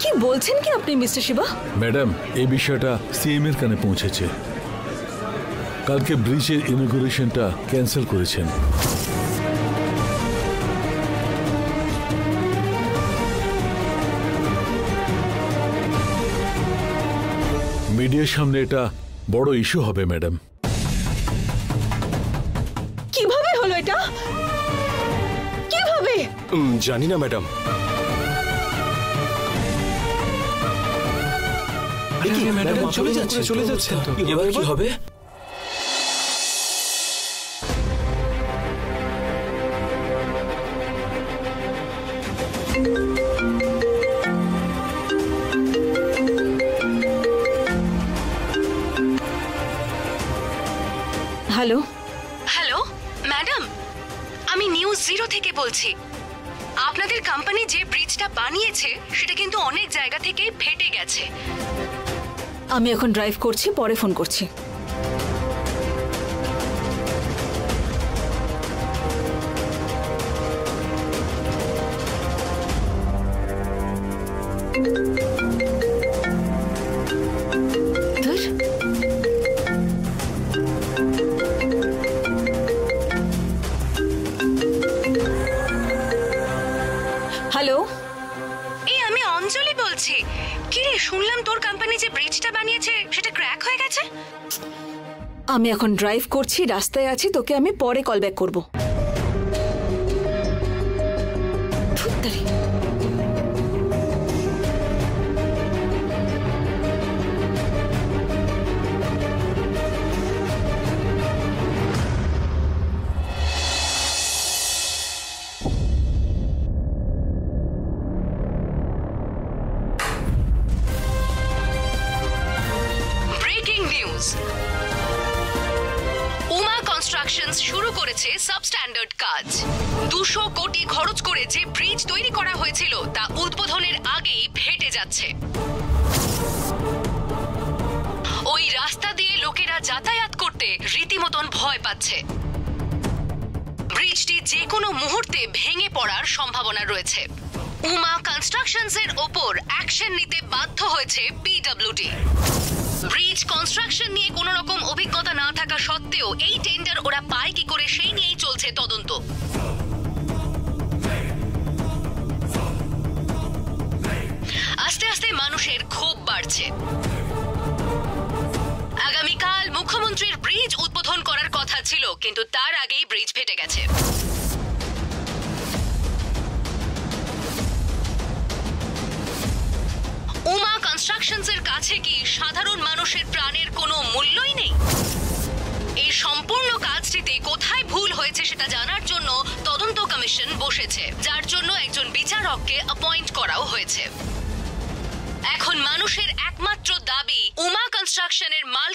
কি বলছেন কি আপনি মিস্টার শিবা? ম্যাডাম, এই বিষয়টা সিএম এর কানে পৌঁছেছে। কালকে ব্রিজের ইনঅগুরেশনটা ক্যান্সেল করেছেন। মিডিয়ার সামনে এটা বড় ইস্যু হবে ম্যাডাম। কিভাবে হলো এটা? কিভাবে? জানি না ম্যাডাম। চলে যাচ্ছে। এবার কি হবে? হ্যালো হ্যালো ম্যাডাম, আমি নিউজ 0 থেকে বলছি। আপনাদের কোম্পানি যে ব্রিজটা বানিয়েছে সেটা কিন্তু অনেক জায়গা থেকে ফেটে গেছে। আমি এখন ড্রাইভ করছি, পরে ফোন করছি। হ্যালো, এই আমি অঞ্জলি বলছি। কি রে, শুনলাম তোর কোম্পানি যে ব্রিজটা বানিয়েছে সেটা ক্র্যাক হয়ে গেছে। আমি এখন ড্রাইভ করছি, রাস্তায় আছি, তোকে আমি পরে কল ব্যাক করবো। উমা কনস্ট্রাকশনস শুরু করেছে সাবস্ট্যান্ডার্ড কাজ। 200 কোটি খরচ করে যে ব্রিজ তৈরি করা হয়েছিল তা উদ্বোধনের আগেই ফেটে যাচ্ছে। ওই রাস্তা দিয়ে লোকেরা যাতায়াত করতে রীতিমতন ভয় পাচ্ছে। ব্রিজটি যে কোনো মুহূর্তে ভেঙে পড়ার সম্ভাবনা রয়েছে। উমা কনস্ট্রাকশনস এর ওপর অ্যাকশন নিতে বাধ্য হয়েছে পিডব্লিউডি। ব্রিজ কনস্ট্রাকশন নিয়ে কোনো রকম অভিজ্ঞতা না থাকা সত্ত্বেও এই টেন্ডার ওরা পায় কি করে সেই নিয়েই চলছে তদন্ত। আস্তে আস্তে মানুষের ক্ষোভ বাড়ছে। আগামীকাল মুখ্যমন্ত্রীর ব্রিজ উদ্বোধন করার কথা ছিল, কিন্তু তার আগেই ব্রিজ ফেটে গেছে। উমা কনস্ট্রাকশনস এর কাছে কি সাধারণ মানুষের প্রাণের কোনো মূল্যই নেই? এই সম্পূর্ণ কাজটিতে কোথায় ভুল হয়েছে সেটা জানার জন্য তদন্ত কমিশন বসেছে, যার জন্য একজন বিচারককে অ্যাপয়েন্ট করাও হয়েছে। এখন মানুষের একমাত্র দাবি উমা কনস্ট্রাকশনের মাল